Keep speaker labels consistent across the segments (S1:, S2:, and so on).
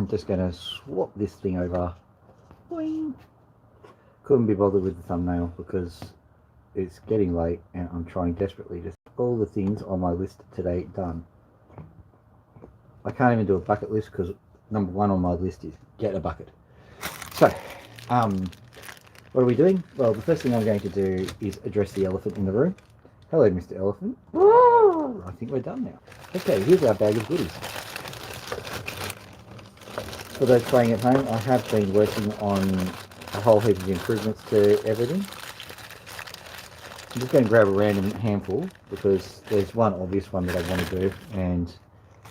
S1: I'm just going to swap this thing over. Boing. Couldn't be bothered with the thumbnail because it's getting late and I'm trying desperately to get all the things on my list today done. I can't even do a bucket list because number one on my list is get a bucket. So, what are we doing? Well, the first thing I'm going to do is address the elephant in the room. Hello, Mr. Elephant. I think we're done now. Okay, here's our bag of goodies. For those playing at home, I have been working on a whole heap of improvements to everything. I'm just going to grab a random handful because there's one obvious one that I want to do, and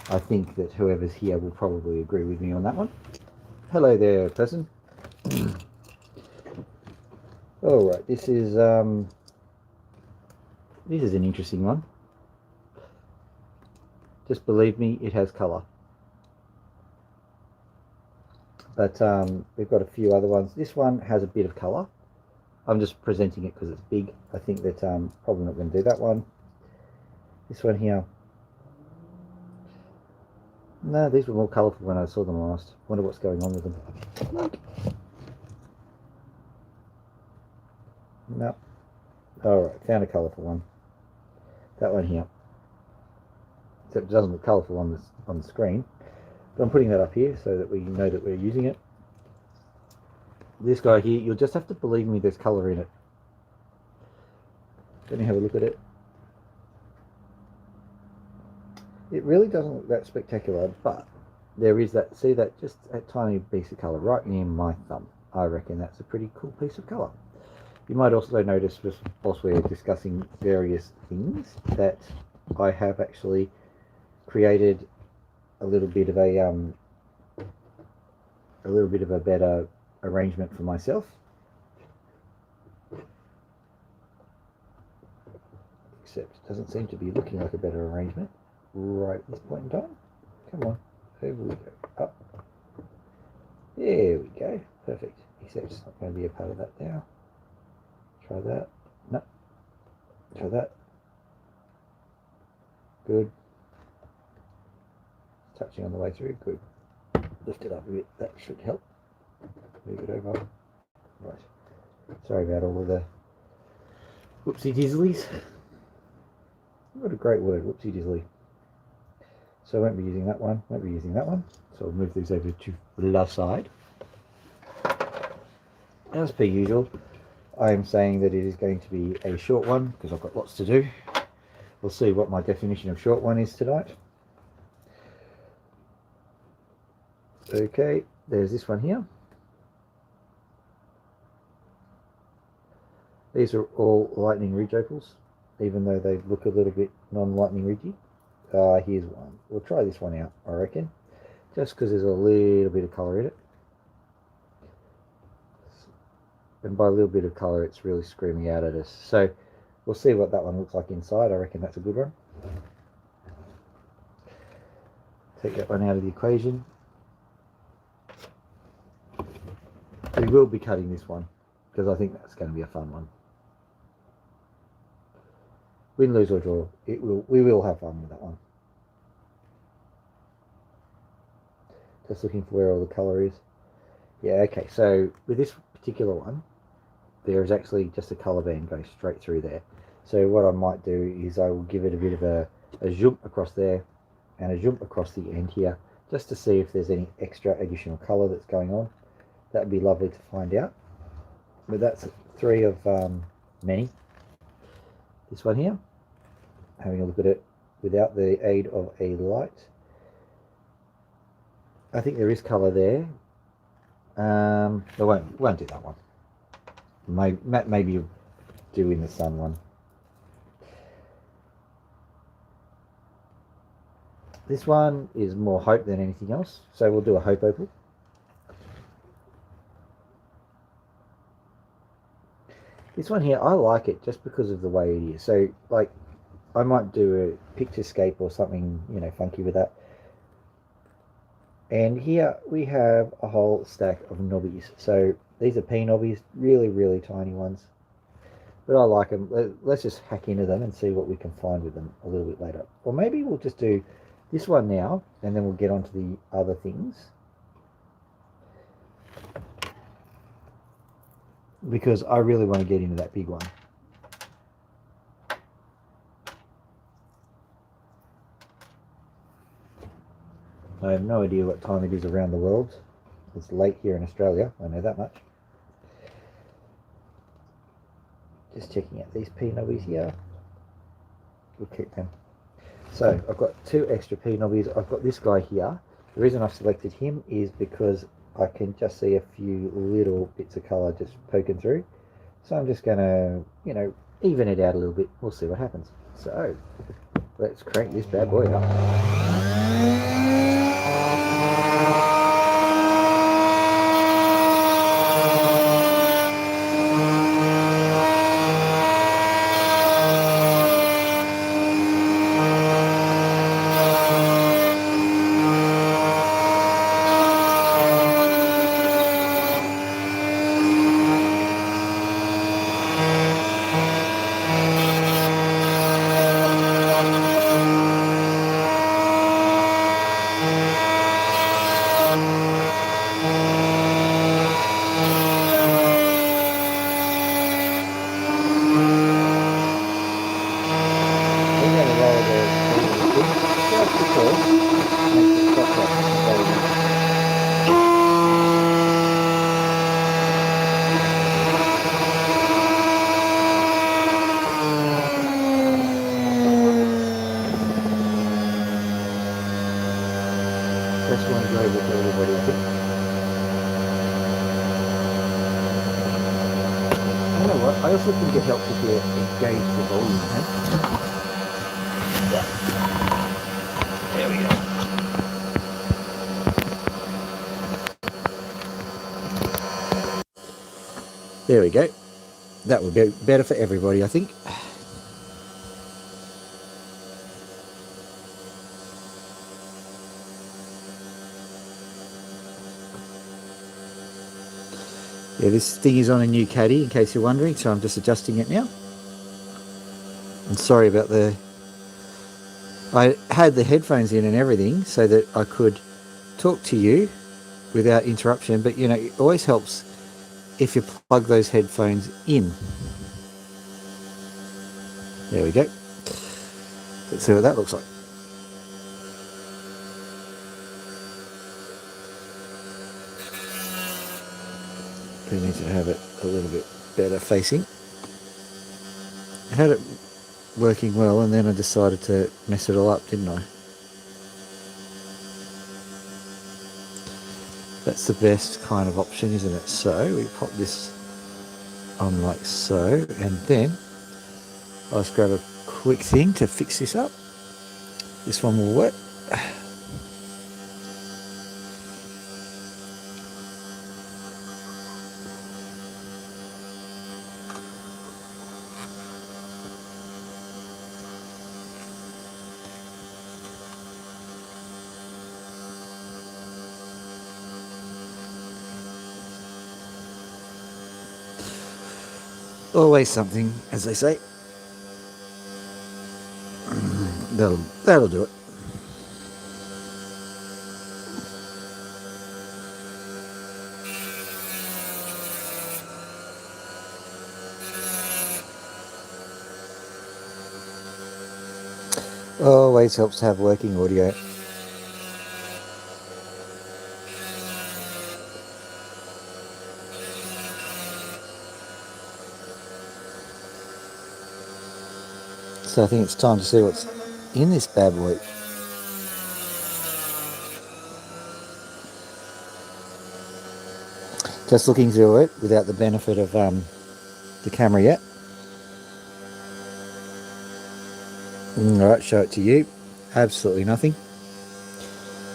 S1: I think that whoever's here will probably agree with me on that one. Hello there, person. Alright, this is an interesting one. Just believe me, it has colour. But we've got a few other ones. This one has a bit of colour. I'm just presenting it because it's big. I think that probably not going to do that one. This one here. No, these were more colourful when I saw them last. Wonder what's going on with them. No. Alright, found a colourful one. That one here. Except it doesn't look colourful on the screen. But I'm putting that up here so that we know that we're using it. This guy here, you'll just have to believe me, there's colour in it. Let me have a look at it. It really doesn't look that spectacular, but there is that, see that, just a tiny piece of colour right near my thumb. I reckon that's a pretty cool piece of colour. You might also notice, just whilst we're discussing various things, that I have actually created a little bit of a better arrangement for myself. Except it doesn't seem to be looking like a better arrangement right at this point in time. Come on, over we go. Up. There we go. Perfect. Except it's not going to be a part of that now. Try that. No. Try that. Good. Touching on the way through. Good. Lift it up a bit. That should help. Move it over. Right. Sorry about all of the whoopsie dizzlies. What a great word, whoopsie dizzly. So I won't be using that one. Won't be using that one. So I'll move these over to the side. As per usual, I am saying that it is going to be a short one because I've got lots to do. We'll see what my definition of short one is tonight. Okay, there's this one here. These are all lightning ridge opals, even though they look a little bit non-lightning ridgy. Here's one. We'll try this one out, I reckon, just because there's a little bit of colour in it. And by a little bit of colour, it's really screaming out at us. So we'll see what that one looks like inside. I reckon that's a good one. Take that one out of the equation. We will be cutting this one because I think that's going to be a fun one. Win, lose or draw, we will have fun with that one. Just looking for where all the colour is. Yeah, okay, so with this particular one, there is actually just a colour band going straight through there. So what I might do is I will give it a bit of a zoom across there and a zoom across the end here, just to see if there's any extra additional colour that's going on. That would be lovely to find out. But that's three of many. This one here, having a look at it without the aid of a light. I think there is colour there. I won't do that one. Maybe do in the sun one. This one is more hope than anything else, so we'll do a hope opal. This one here, I like it just because of the way it is. So, like, I might do a picturescape or something, you know, funky with that. And here we have a whole stack of knobbies. So these are pea knobbies, really, really tiny ones. But I like them. Let's just hack into them and see what we can find with them a little bit later. Or maybe we'll just do this one now, and then we'll get on to the other things. because I really want to get into that big one. I have no idea what time it is around the world. It's late here in Australia, I know that much. Just checking out these pea nubbies here. We'll keep them. So I've got 2 extra pea nubbies. I've got this guy here. The reason I've selected him is because I can just see a few little bits of colour just poking through. So I'm just going to, you know, even it out a little bit. We'll see what happens. So let's crank this bad boy up. That's one global for everybody, I think. You know what? I also think it helps if you engage the volume. There we go. There we go. That would be better for everybody, I think. Yeah, this thing is on a new caddy, in case you're wondering, so I'm just adjusting it now. I'm sorry about I had the headphones in and everything so that I could talk to you without interruption, but you know, it always helps if you plug those headphones in. There we go. Let's see what that looks like. We need to have it a little bit better facing. I had it working well and then I decided to mess it all up, didn't I? That's the best kind of option, isn't it? So we pop this on like so, and then I'll just grab a quick thing to fix this up. This one will work. Always something, as they say. That'll do it. Always helps to have working audio. So I think it's time to see what's in this bad boy. Just looking through it without the benefit of the camera yet. Alright, show it to you. Absolutely nothing.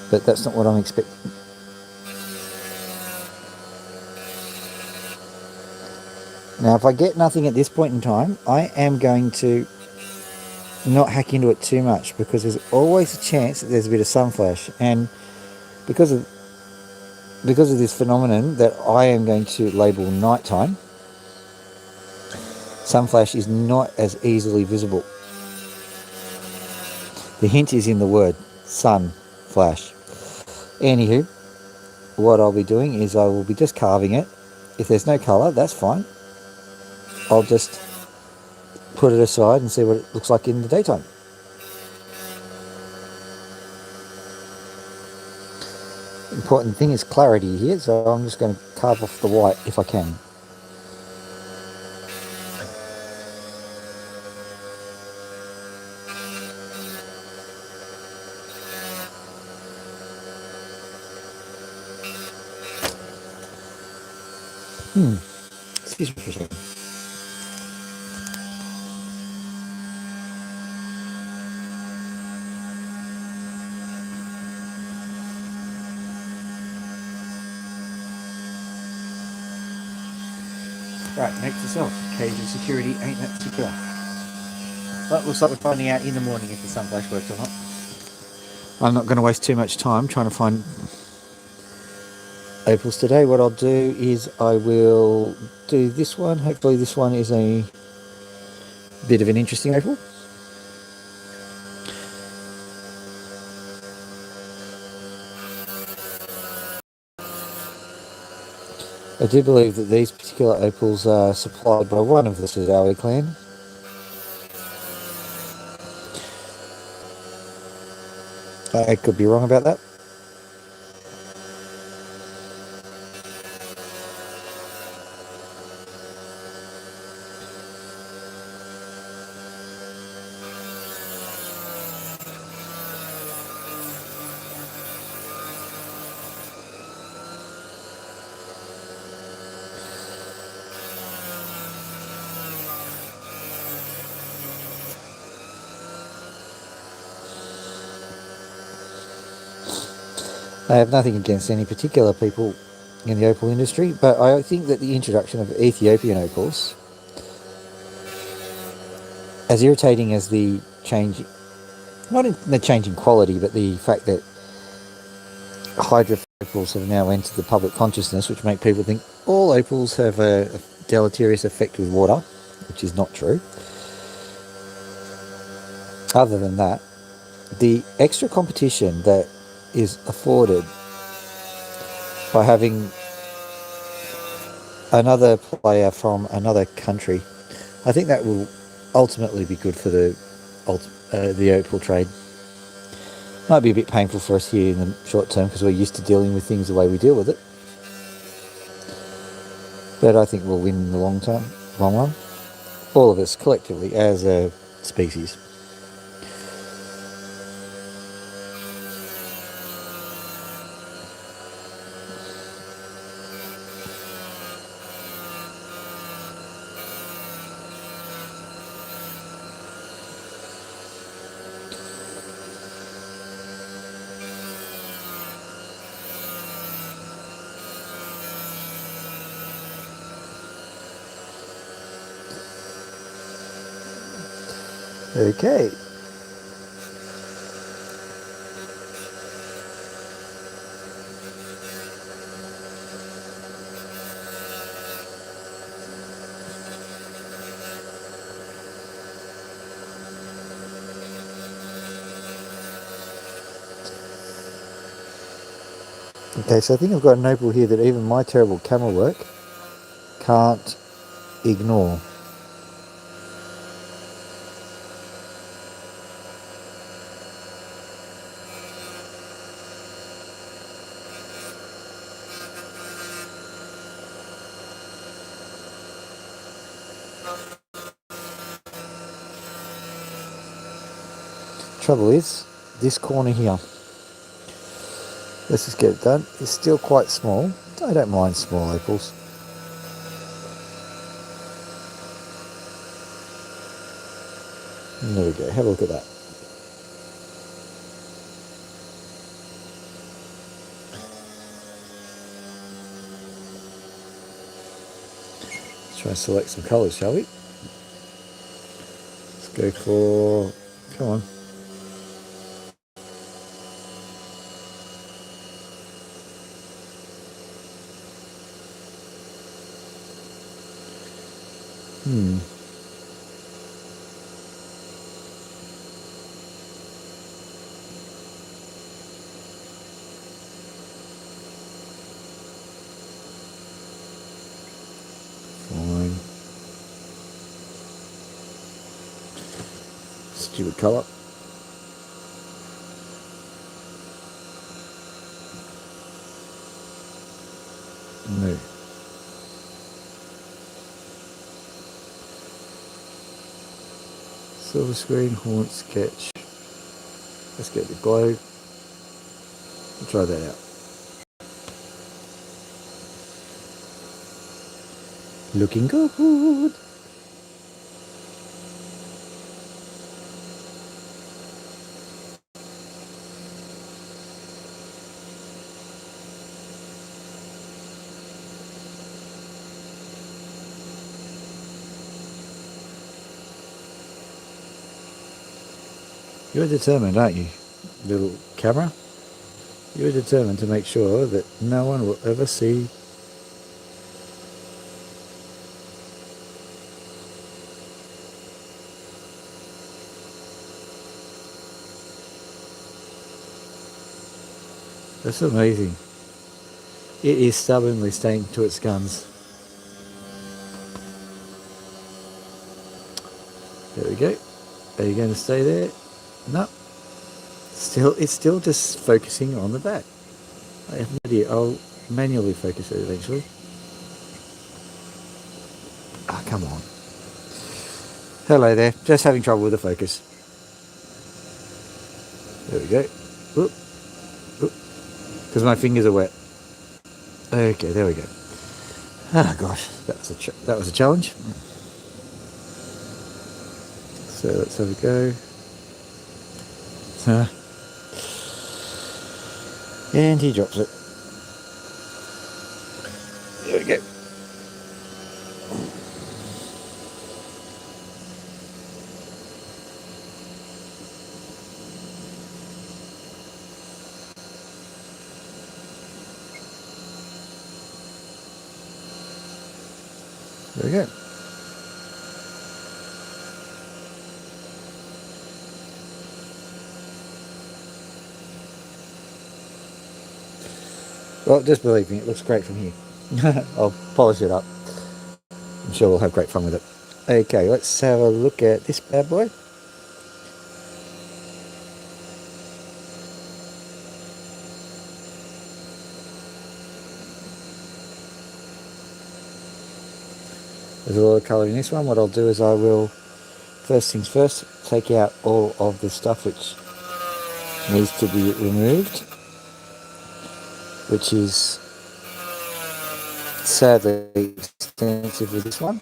S1: But that's not what I'm expecting. Now if I get nothing at this point in time, I am going to not hack into it too much, because there's always a chance that there's a bit of sun flash, and because of this phenomenon that I am going to label nighttime, sun flash is not as easily visible. The hint is in the word sun flash. Anywho, what I'll be doing is I will be just carving it. If there's no colour, that's fine. I'll just put it aside and see what it looks like in the daytime. Important thing is clarity here, so I'm just going to carve off the white if I can. Excuse me for a second. Right, note to self, cage of security ain't that secure. But looks like we're finding out in the morning if the sun flash works or not. I'm not going to waste too much time trying to find opals today. What I'll do is I will do this one. Hopefully this one is a bit of an interesting opal. I do believe that these particular opals are supplied by one of the Sudawi clan. I could be wrong about that. I have nothing against any particular people in the opal industry, but I think that the introduction of Ethiopian opals, as irritating as the change, not in the change in quality, but the fact that hydro opals have now entered the public consciousness, which make people think all opals have a deleterious effect with water, which is not true. Other than that, the extra competition that is afforded by having another player from another country, I think that will ultimately be good for the opal trade. Might be a bit painful for us here in the short term because we're used to dealing with things the way we deal with it, but I think we'll win in the long run. All of us collectively as a species. Okay. Okay, so I think I've got an opal here that even my terrible camera work can't ignore. Trouble is, this corner here, let's just get it done, it's still quite small. I don't mind small opals. There we go, have a look at that. Let's try and select some colours, shall we? Let's go for, come on. Fine. Stupid colour. No. Silver screen, haunt sketch. Let's get the glow. We'll try that out. Looking good. You're determined, aren't you, little camera? You're determined to make sure that no one will ever see. That's amazing. It is stubbornly staying to its guns. There we go. Are you going to stay there? No. It's still just focusing on the back. I have no idea. I'll manually focus it eventually. Ah, come on. Hello there. Just having trouble with the focus. There we go. Oop. Oop. Because my fingers are wet. Okay, there we go. Ah, gosh, that was a challenge. So let's have a go. And he drops it. There we go. There we go. Well, just believe me, it looks great from here. I'll polish it up. I'm sure we'll have great fun with it. Okay, let's have a look at this bad boy. There's a lot of colour in this one. What I'll do is I will, first things first, take out all of the stuff which needs to be removed, which is sadly extensive with this one.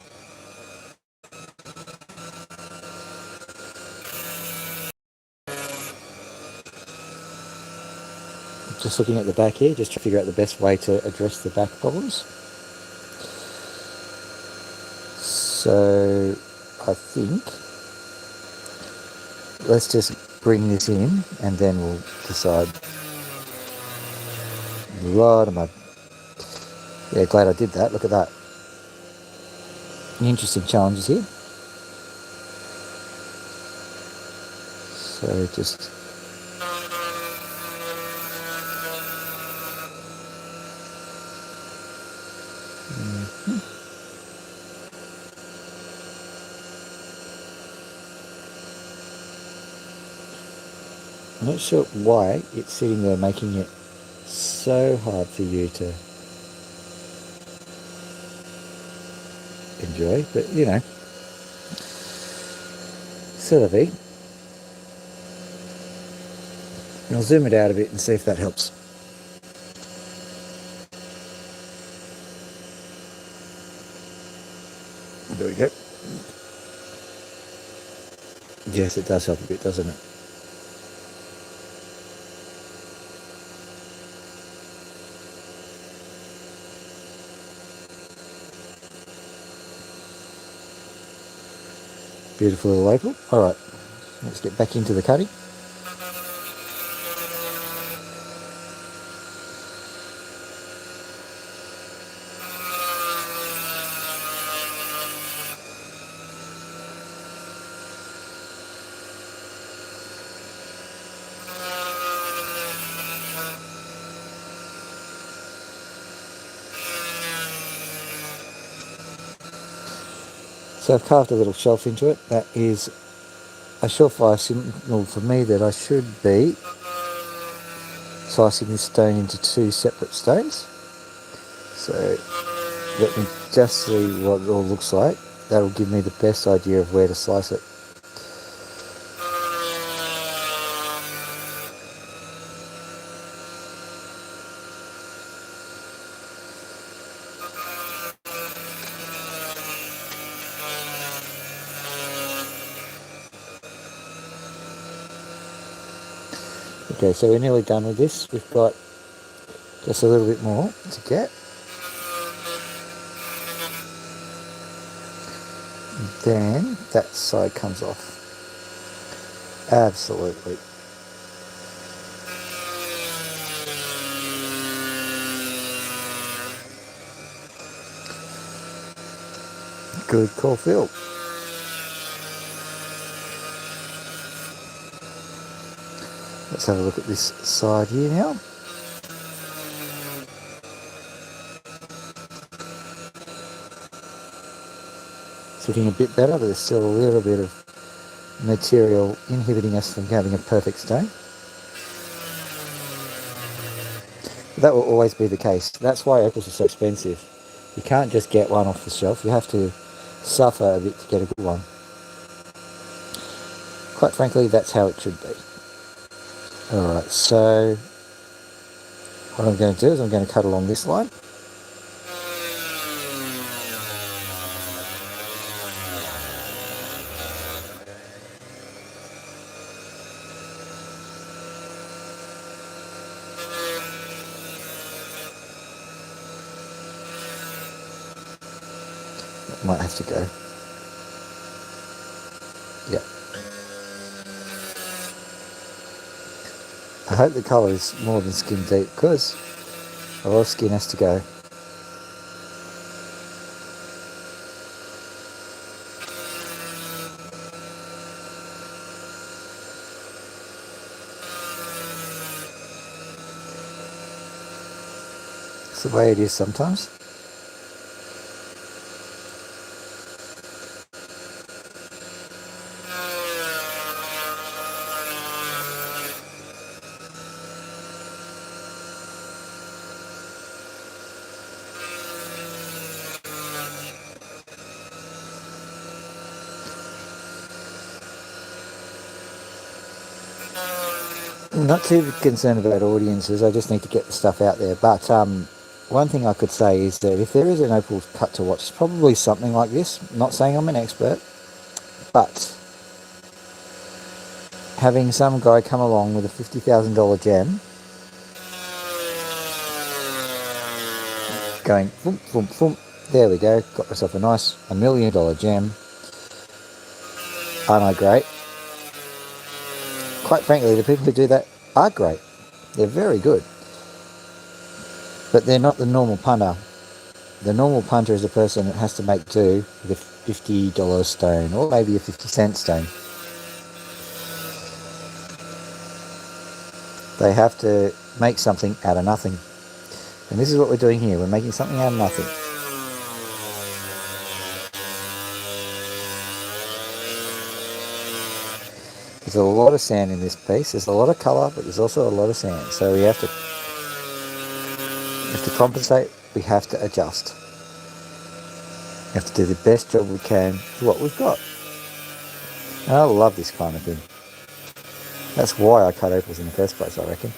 S1: Just looking at the back here, just to figure out the best way to address the back problems. So I think let's just bring this in and then we'll decide. A lot of mud. Yeah, glad I did that. Look at that. Interesting challenges here. So just I'm not sure why it's sitting there making it so hard for you to enjoy, but you know, c'est la vie. And I'll zoom it out a bit and see if that helps. There we go. Yes, it does help a bit, doesn't it? Beautiful little opal. Alright, let's get back into the cutting. So I've carved a little shelf into it. That is a surefire signal for me that I should be slicing this stone into two separate stones. So let me just see what it all looks like. That'll give me the best idea of where to slice it. Okay, so we're nearly done with this. We've got just a little bit more to get. Then that side comes off. Absolutely. Good call, Phil. Let's have a look at this side here now. It's looking a bit better, but there's still a little bit of material inhibiting us from having a perfect stone. That will always be the case. That's why opals are so expensive. You can't just get one off the shelf. You have to suffer a bit to get a good one. Quite frankly, that's how it should be. Alright, so what I'm going to do is I'm going to cut along this line. Might have to go. Yep. I hope the colour is more than skin deep, because a lot of skin has to go. It's the way it is sometimes. I'm not too concerned about audiences, I just need to get the stuff out there. But one thing I could say is that if there is an opal cut to watch, it's probably something like this. I'm not saying I'm an expert, but having some guy come along with a $50,000 gem, going thump, thump, thump, there we go, got myself a nice $1 million gem. Aren't I great? Quite frankly, the people who do that are great. They're very good. But they're not the normal punter. The normal punter is a person that has to make do with a $50 stone, or maybe a 50-cent stone. They have to make something out of nothing. And this is what we're doing here. We're making something out of nothing. There's a lot of sand in this piece. There's a lot of colour, but there's also a lot of sand. So we have to compensate. We have to adjust. We have to do the best job we can with what we've got. And I love this kind of thing. That's why I cut opals in the first place, I reckon.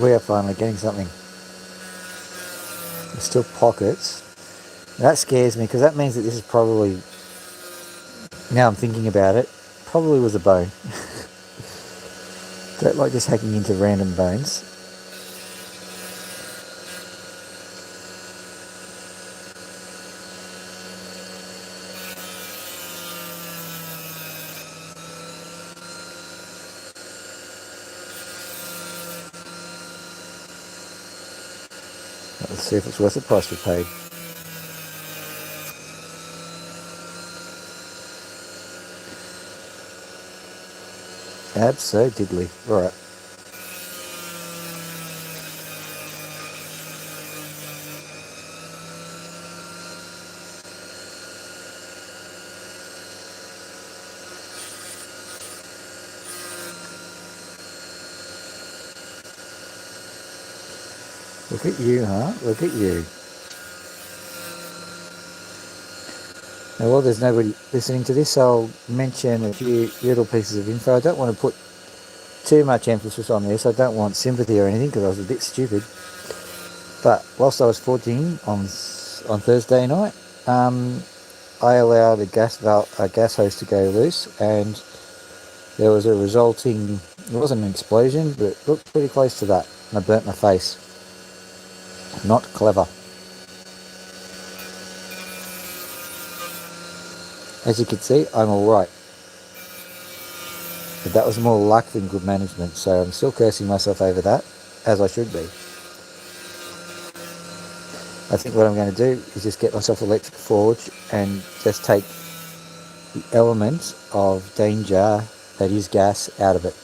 S1: We are finally getting something. There's still pockets. That scares me because that means that this is probably, now I'm thinking about it, probably was a bone. Don't like just hacking into random bones. Let's see if it's worth the price we paid. Absolutely. Right. Look at you, huh? Look at you. Now, while there's nobody listening to this, I'll mention a few little pieces of info. I don't want to put too much emphasis on this. I don't want sympathy or anything because I was a bit stupid. But whilst I was forging on Thursday night, I allowed a gas hose to go loose, and there was a resulting, it wasn't an explosion, but it looked pretty close to that, and I burnt my face. Not clever. As you can see, I'm alright. But that was more luck than good management, so I'm still cursing myself over that, as I should be. I think what I'm going to do is just get myself an electric forge and just take the element of danger that is gas out of it.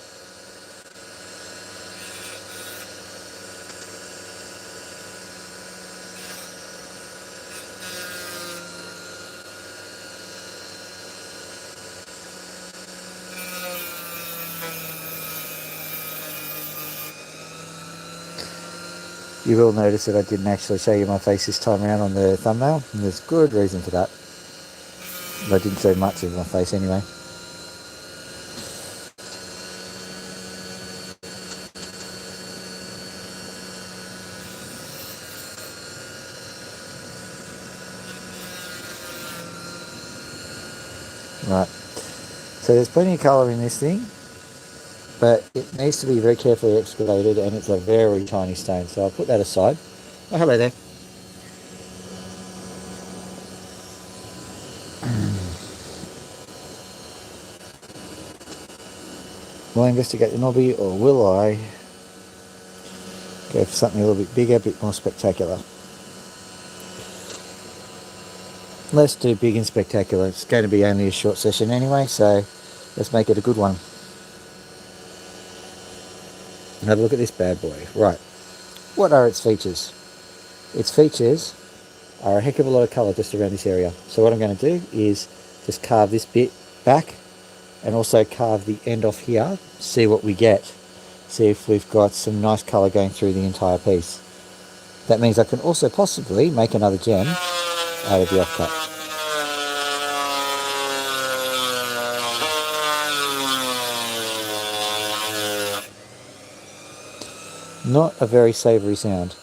S1: You will notice that I didn't actually show you my face this time around on the thumbnail, and there's good reason for that. But I didn't show much of my face anyway. Right, so there's plenty of colour in this thing, but it needs to be very carefully excavated, and it's a very tiny stone, so I'll put that aside. Oh, hello there. Will I investigate the knobby, or will I go for something a little bit bigger, a bit more spectacular? Let's do big and spectacular. It's going to be only a short session anyway, so let's make it a good one. Have a look at this bad boy. Right, what are its features? Its features are a heck of a lot of colour just around this area. So what I'm going to do is just carve this bit back and also carve the end off here, see what we get. See if we've got some nice colour going through the entire piece. That means I can also possibly make another gem out of the offcut. Not a very savoury sound.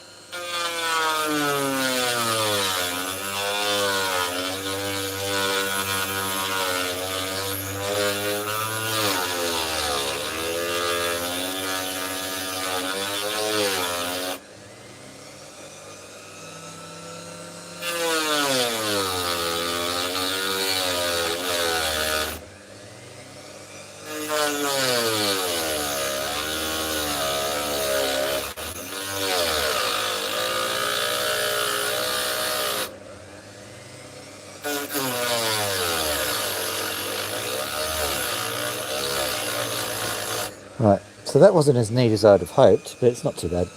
S1: Right, so that wasn't as neat as I'd have hoped, but it's not too bad.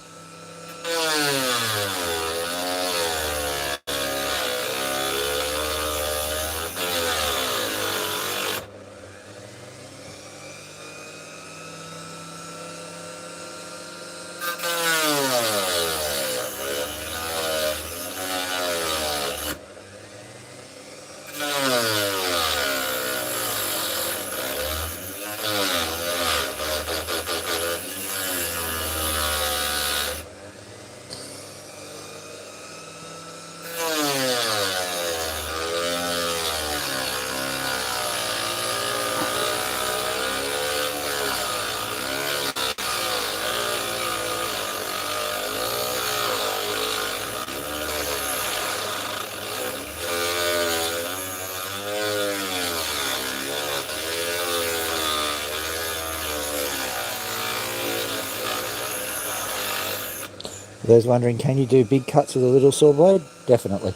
S1: For those wondering, can you do big cuts with a little saw blade? Definitely.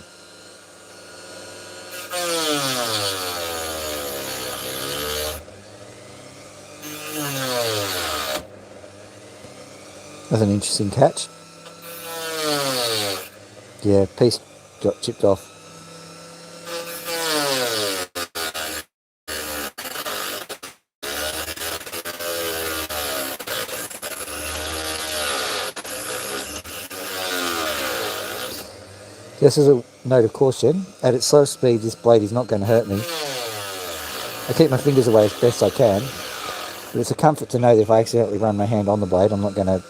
S1: That's an interesting catch. Yeah, piece got chipped off. Just as a note of caution, at its slow speed this blade is not going to hurt me. I keep my fingers away as best I can, but it's a comfort to know that if I accidentally run my hand on the blade, I'm not going to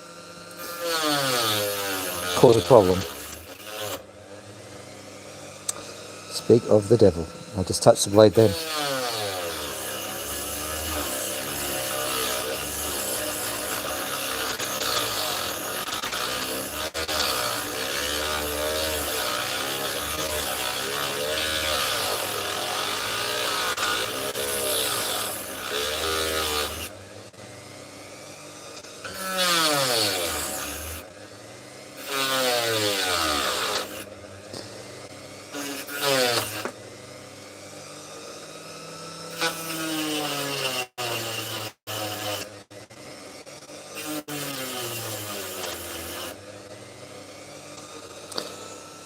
S1: cause a problem. Speak of the devil. I just touched the blade then.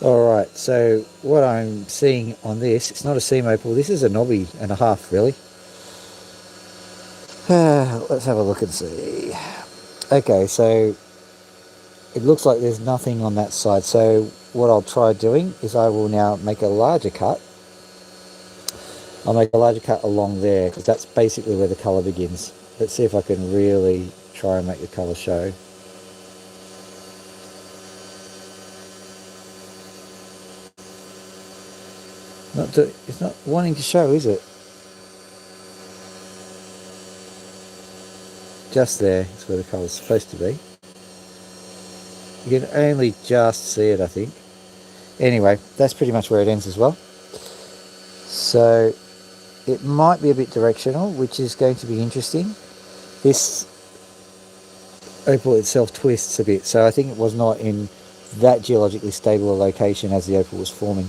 S1: Alright, so what I'm seeing on this, it's not a seam opal, this is a knobby and a half really. Let's have a look and see. Okay, so it looks like there's nothing on that side, so what I'll try doing is I will now make a larger cut. I'll make a larger cut along there, because that's basically where the colour begins. Let's see if I can really try and make the colour show. It's not wanting to show, is it? Just there is where the colour's supposed to be. You can only just see it, I think. Anyway, that's pretty much where it ends as well. So it might be a bit directional, which is going to be interesting. This opal itself twists a bit, so I think it was not in that geologically stable a location as the opal was forming.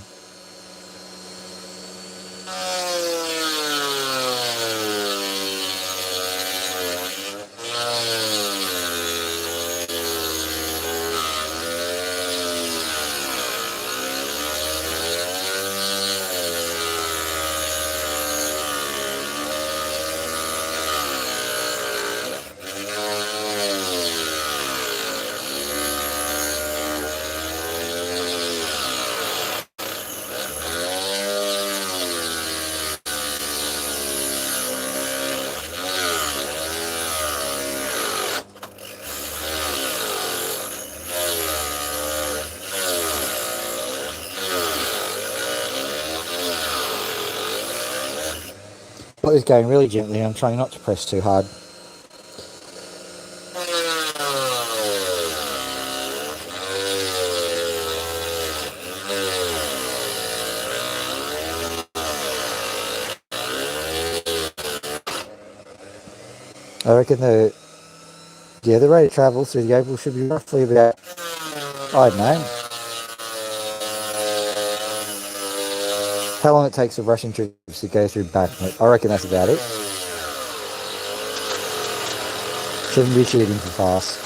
S1: Got this going really gently, I'm trying not to press too hard. I reckon the rate of travel through the opal should be roughly about, I don't know, how long it takes for Russian troops to go through Bakhmut. I reckon that's about it. Shouldn't be shooting for fast.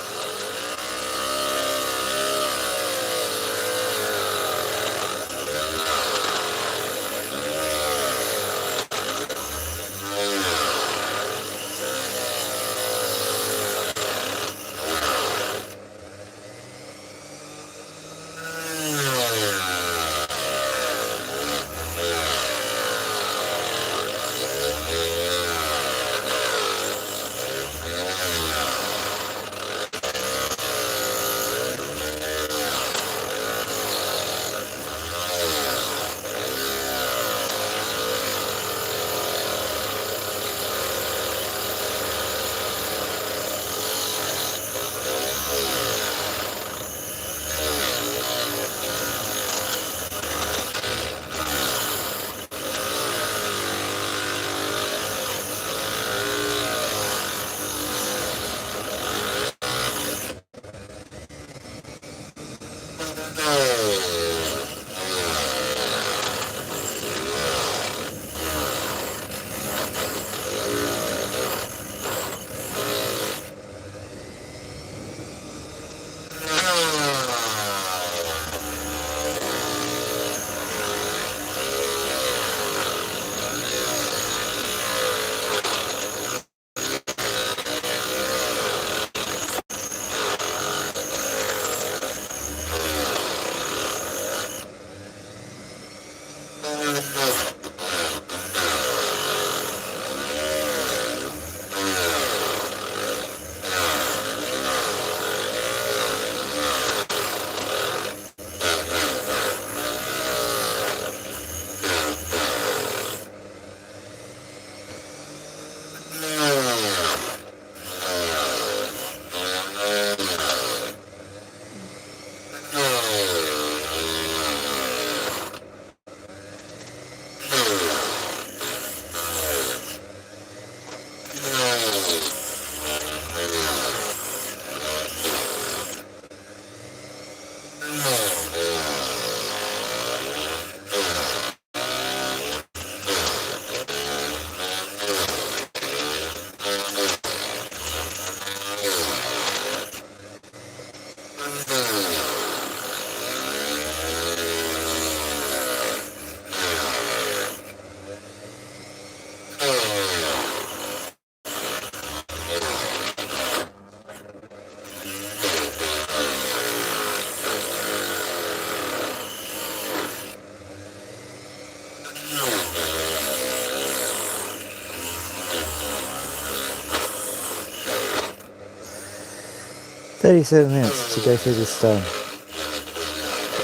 S1: 37 minutes to go through this stone.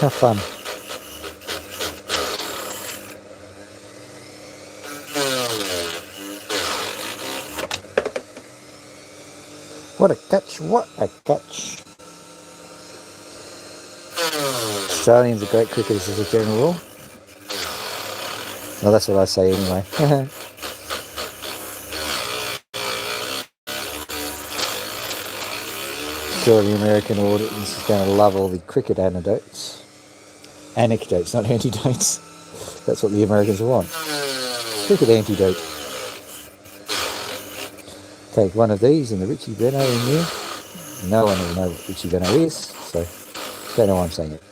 S1: How fun. What a catch, what a catch. Australians are great cricketers as a general rule. Well, that's what I say anyway. Sure, the American audience is going to love all the cricket anecdotes. Anecdotes, not antidotes. That's what the Americans want. Cricket antidote. Take one of these and the Richie Benno in here. No one will know what Richie Benno is, so don't know why I'm saying it.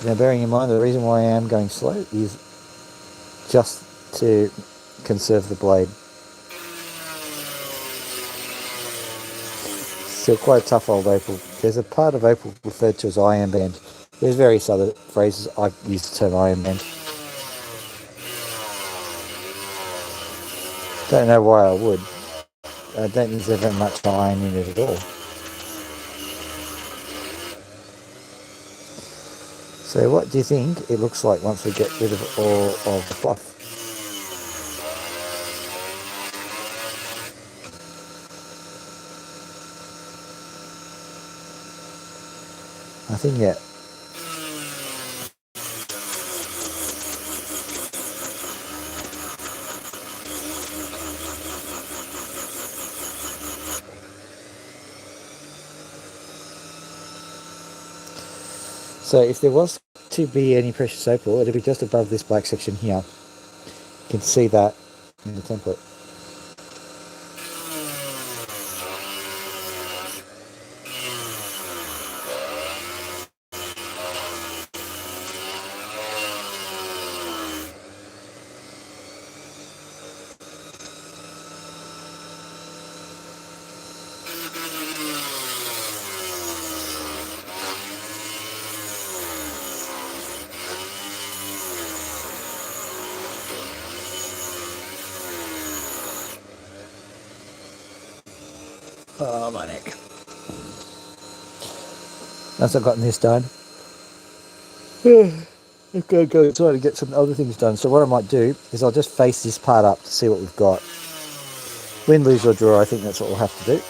S1: Now, bearing in mind the reason why I am going slow is just to conserve the blade. Still quite a tough old opal. There's a part of opal referred to as iron band. There's various other phrases. I use the term iron band. Don't know why I would. I don't think there's ever much iron in it at all. So what do you think it looks like once we get rid of all of the fluff? I think, yeah. So if there was to be any precious opal, it'd be just above this black section here. You can see that in the template. Oh, my neck. Once I've gotten this done, I've got to go inside and get some other things done. So what I might do is I'll just face this part up to see what we've got. Win, lose or draw, I think that's what we'll have to do.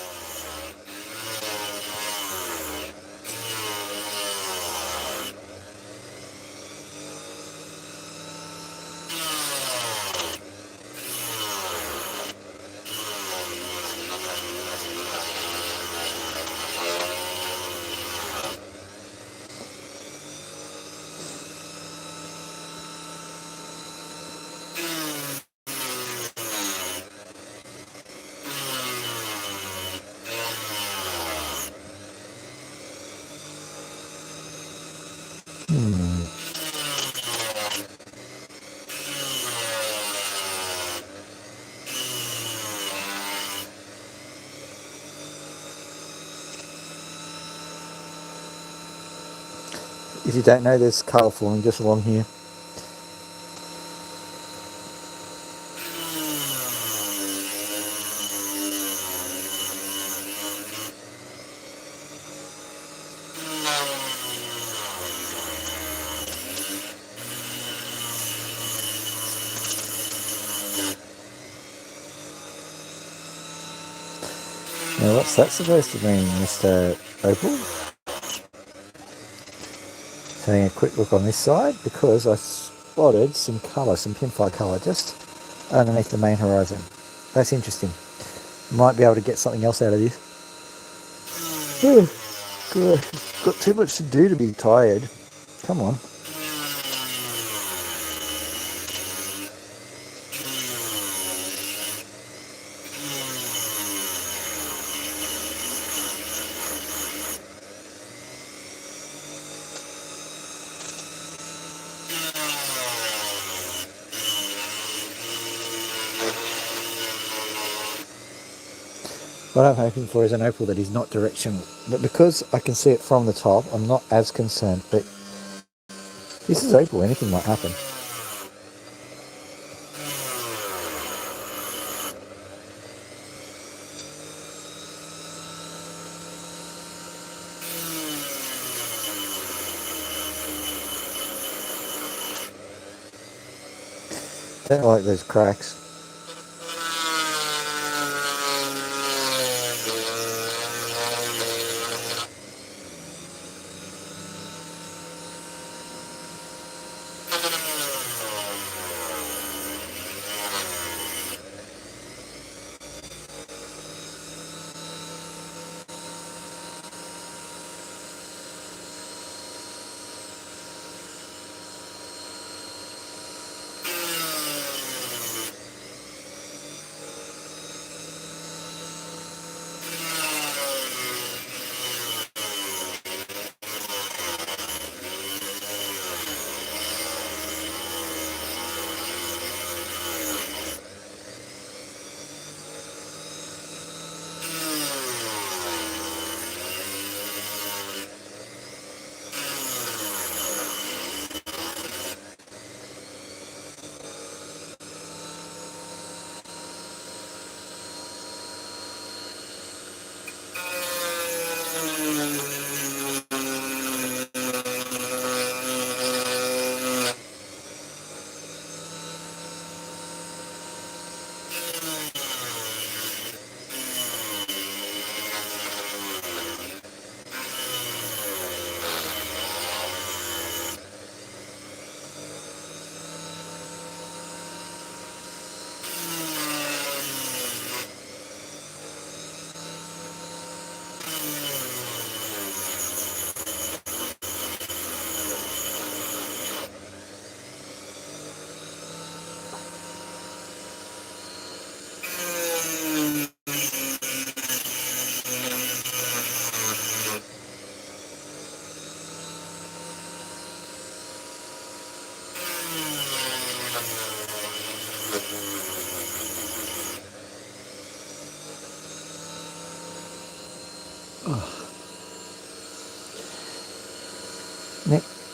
S1: If you don't know, there's colour forming just along here. Now what's that supposed to mean, Mr. Opal? Having a quick look on this side because I spotted some colour, some pinfire colour just underneath the main horizon. That's interesting. Might be able to get something else out of this. God, got too much to do to be tired. Come on. What I'm hoping for is an opal that is not directional. But because I can see it from the top, I'm not as concerned. But this is opal, anything might happen. Don't like those cracks.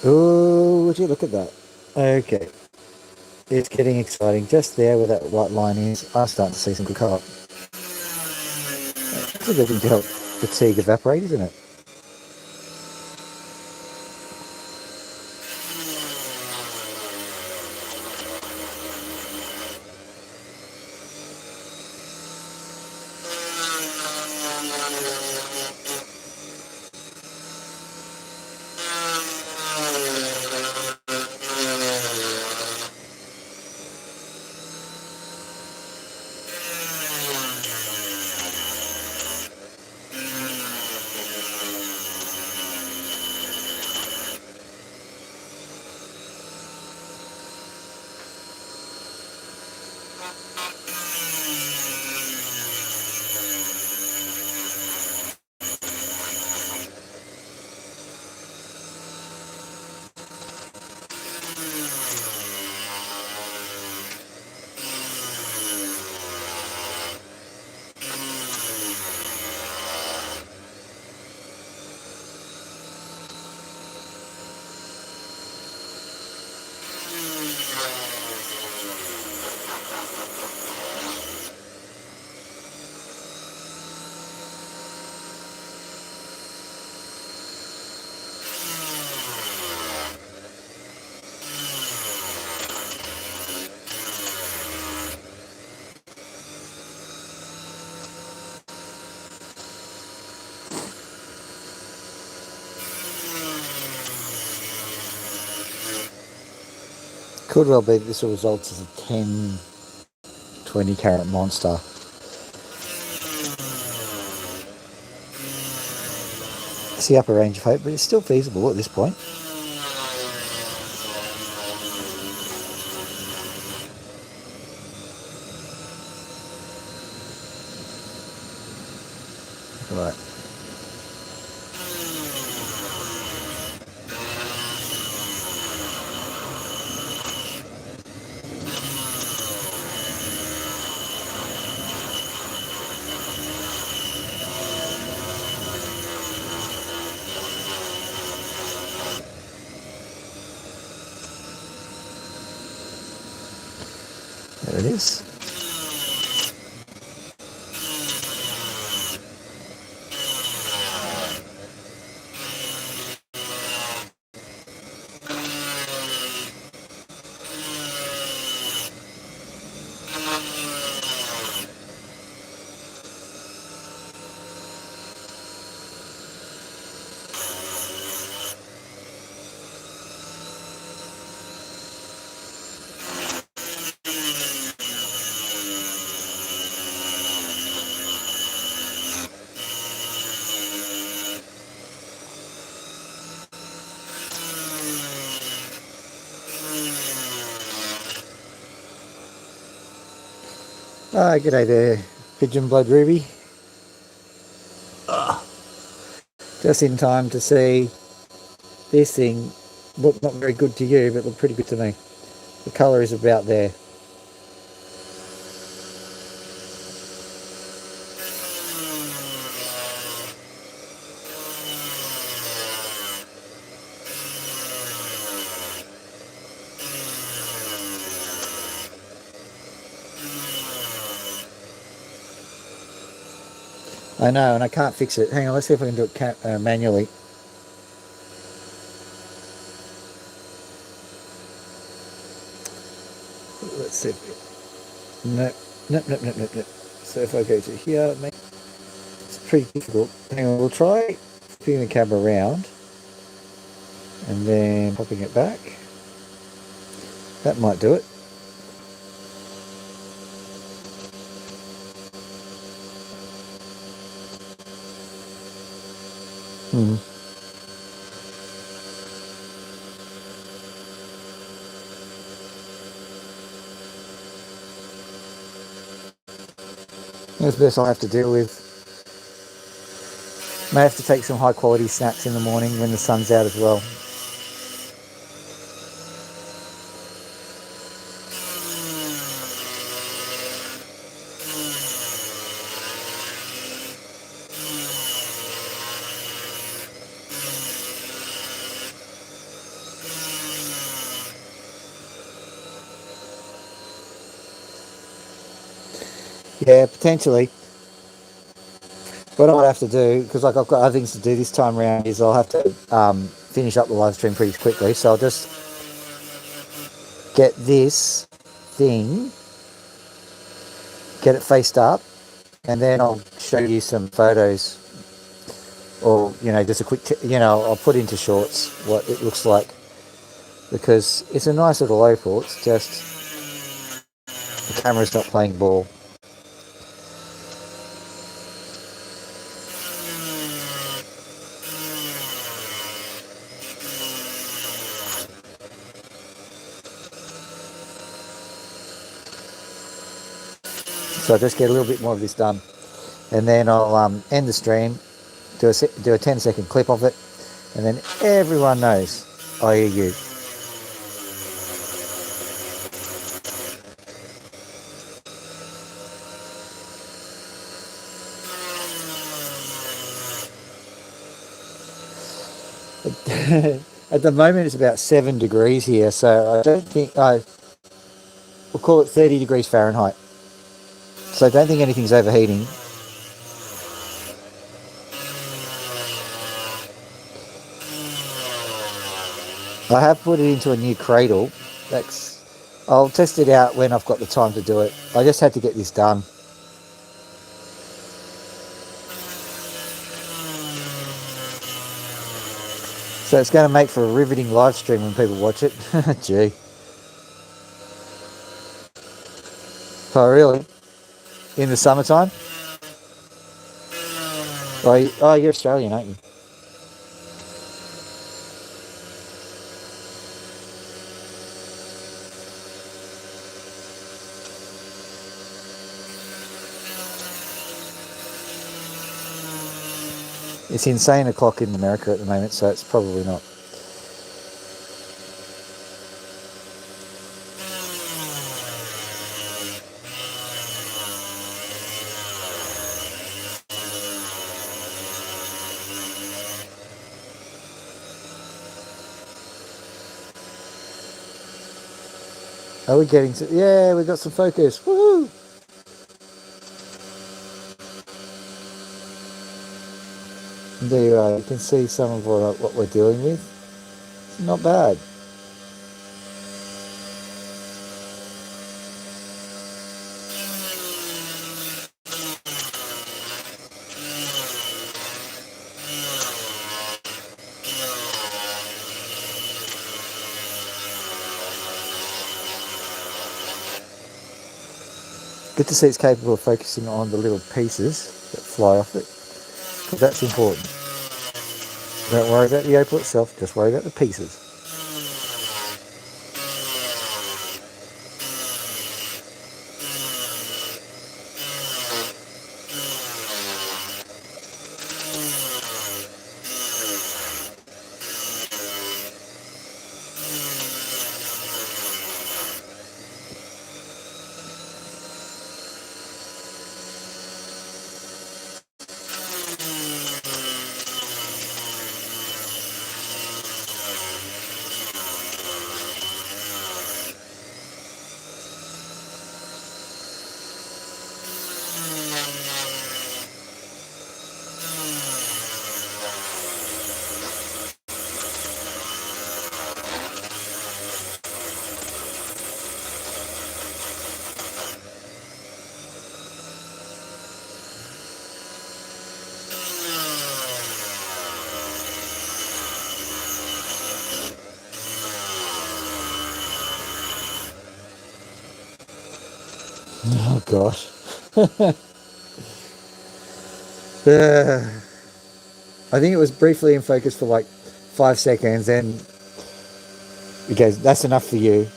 S1: Oh, would you look at that? Okay. It's getting exciting. Just there where that white line is, I'm starting to see some good colour. It's a good thing to help fatigue evaporate, isn't it? Could well be that this will result as a 10, 20 carat monster. It's the upper range of hope, but it's still feasible at this point. Right. There it is. G'day there, Pigeon Blood Ruby. Just in time to see this thing look not very good to you, but look pretty good to me. The colour is about there. I know, and I can't fix it. Hang on, let's see if I can do it manually. Let's see. No. So if I go to here, it's pretty difficult. Hang on, we'll try flipping the camera around and then popping it back. That might do it. That's the best I'll have to deal with. May have to take some high quality snaps in the morning when the sun's out as well. Yeah, potentially. What I'll have to do, because like I've got other things to do this time around, is I'll have to finish up the live stream pretty quickly. So I'll just get this thing, get it faced up, and then I'll show you some photos, or just a quick, I'll put into shorts what it looks like, because it's a nice little opal. It's just the camera's not playing ball. So I'll just get a little bit more of this done, and then I'll end the stream, do a 10-second clip of it, and then everyone knows I hear you. At the moment it's about 7 degrees here, so I don't think we'll call it 30 degrees Fahrenheit. So I don't think anything's overheating. I have put it into a new cradle. I'll test it out when I've got the time to do it. I just had to get this done. So it's going to make for a riveting live stream when people watch it. Gee. Oh, really? In the summertime? Oh, you're Australian, aren't you? It's insane o'clock in America at the moment, so it's probably not. Are we getting to... Yeah, we got some focus. Woohoo! There you are. You can see some of what we're dealing with. It's not bad. Good to see it's capable of focusing on the little pieces that fly off it, because that's important. Don't worry about the opal itself, just worry about the pieces. Oh gosh. I think it was briefly in focus for like 5 seconds, then it goes, that's enough for you.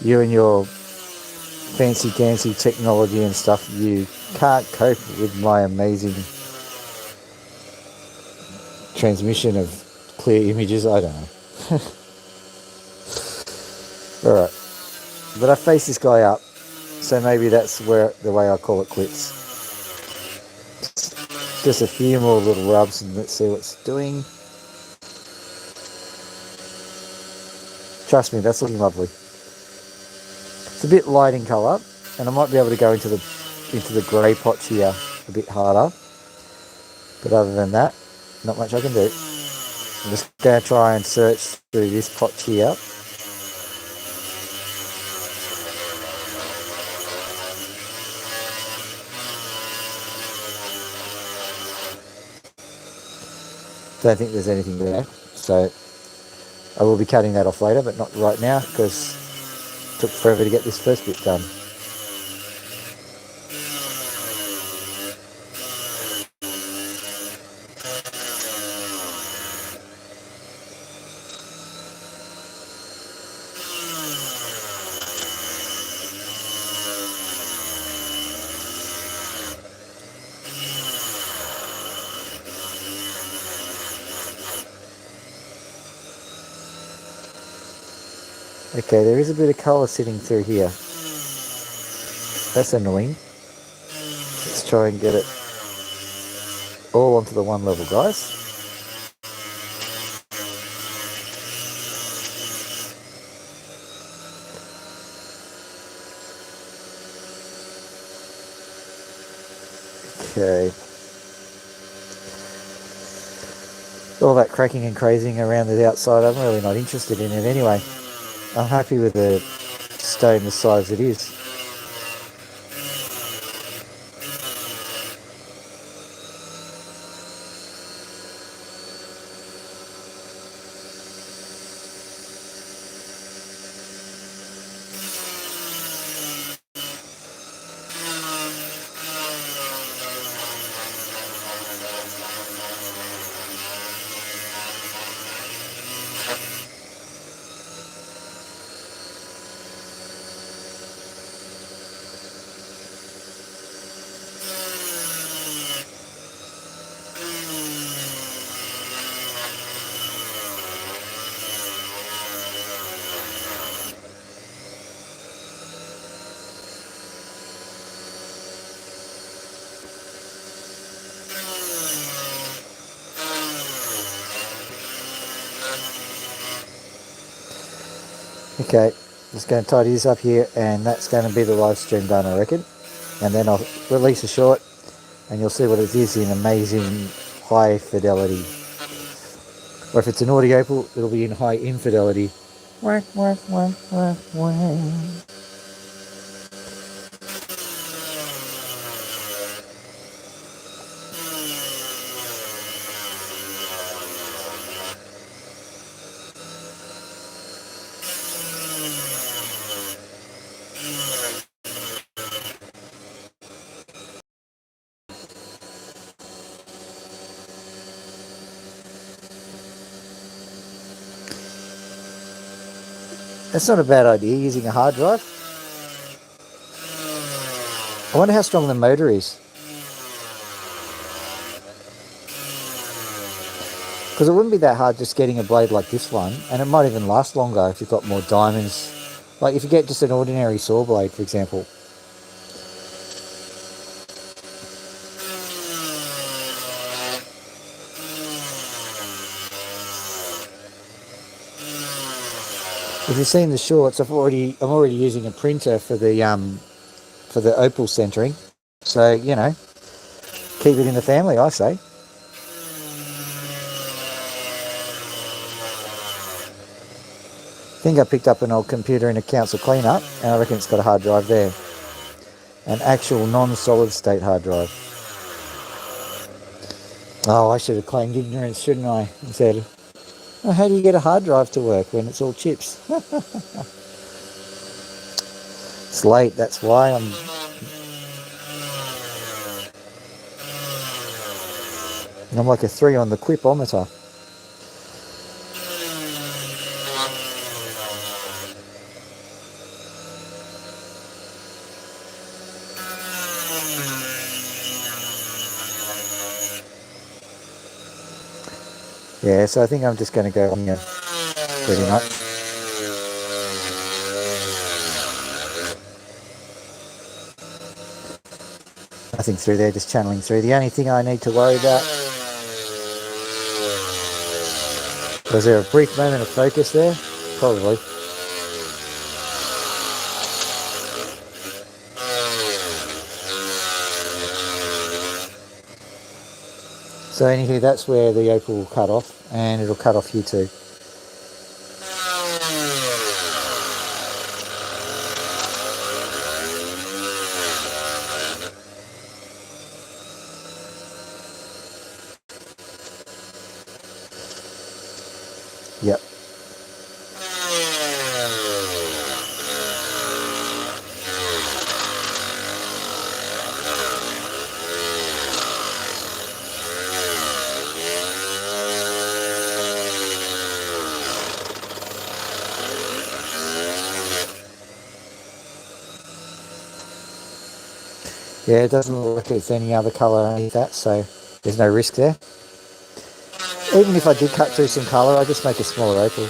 S1: You and your fancy dancy technology and stuff, you can't cope with my amazing transmission of clear images. I don't know. Alright. But I face this guy up, so maybe that's where the way I call it quits. Just a few more little rubs and let's see what it's doing. Trust me, that's looking lovely. It's a bit light in colour, and I might be able to go into the grey pot here a bit harder. But other than that, not much I can do. I'm just going to try and search through this pot here. Don't think there's anything there, so I will be cutting that off later, but not right now because it took forever to get this first bit done. Okay, there is a bit of colour sitting through here. That's annoying. Let's try and get it all onto the one level, guys. Okay. All that cracking and crazing around the outside, I'm really not interested in it anyway. I'm happy with the stone the size it is. Okay, Just going to tidy this up here, and that's going to be the live stream done, I reckon. And then I'll release a short, and you'll see what it is in amazing high fidelity. Or if it's an audio opal, it'll be in high infidelity. Wah, wah, wah, wah, wah. That's not a bad idea, using a hard drive. I wonder how strong the motor is. Because it wouldn't be that hard just getting a blade like this one, and it might even last longer if you've got more diamonds. Like if you get just an ordinary saw blade, for example. If you've seen the shorts, I'm already using a printer for the opal centering. So, you know, keep it in the family, I say. I think I picked up an old computer in a council cleanup, and I reckon it's got a hard drive there. An actual non-solid state hard drive. Oh, I should have claimed ignorance, shouldn't I? And said, oh, how do you get a hard drive to work when it's all chips? It's late, that's why I'm like a 3 on the quipometer. Yeah, so I think I'm just going to go on here pretty much. Nothing through there, just channeling through. The only thing I need to worry about, was there a brief moment of focus there? Probably. So anywho, that's where the opal will cut off, and it'll cut off here too. Yep. Yeah, it doesn't look like it's any other colour underneath that, so there's no risk there. Even if I did cut through some colour, I just make a smaller opal.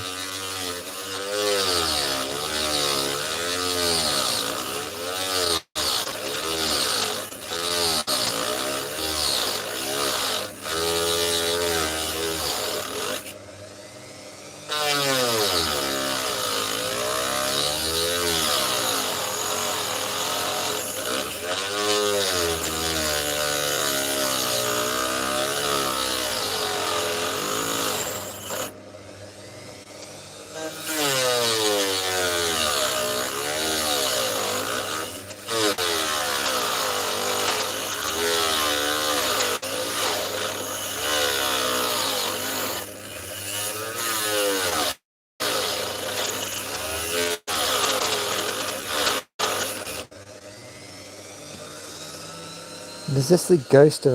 S1: There's just the ghost of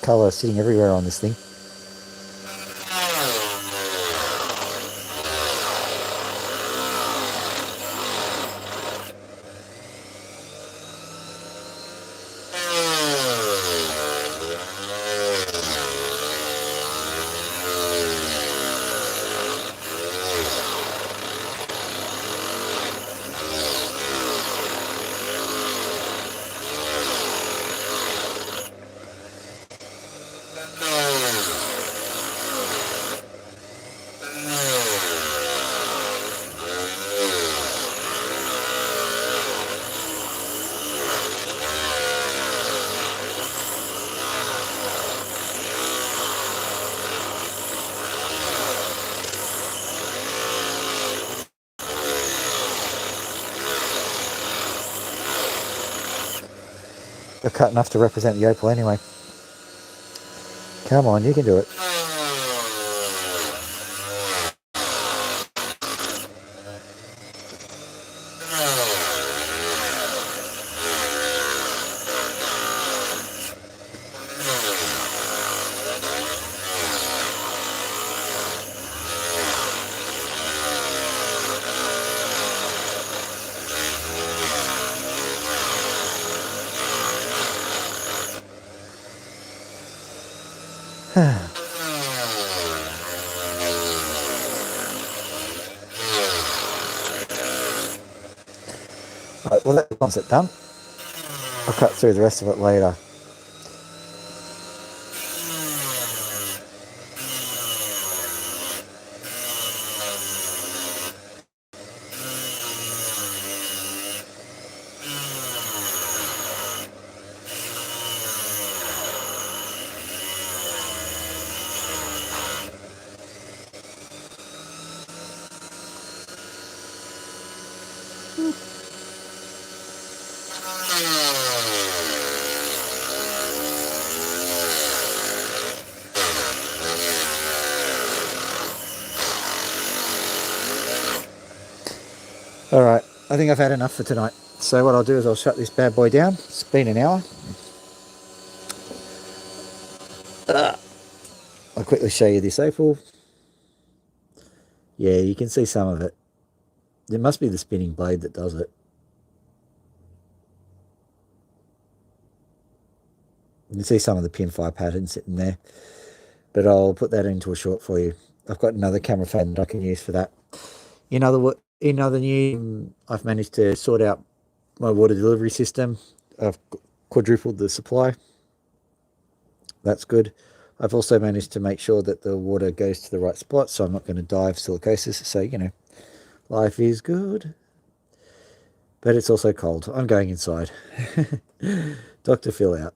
S1: colour sitting everywhere on this thing. are cut enough to represent the opal anyway. Come on, you can do it. Right, well, that's it done. I'll cut through the rest of it later. Alright, I think I've had enough for tonight. So what I'll do is I'll shut this bad boy down. It's been an hour. I'll quickly show you this opal. Yeah, you can see some of it. It must be the spinning blade that does it. You can see some of the pinfire patterns sitting there. But I'll put that into a short for you. I've got another camera phone that I can use for that. In other news, I've managed to sort out my water delivery system. I've quadrupled the supply. That's good. I've also managed to make sure that the water goes to the right spot, so I'm not going to die of silicosis. So, you know, life is good. But it's also cold. I'm going inside. Dr. Phil out.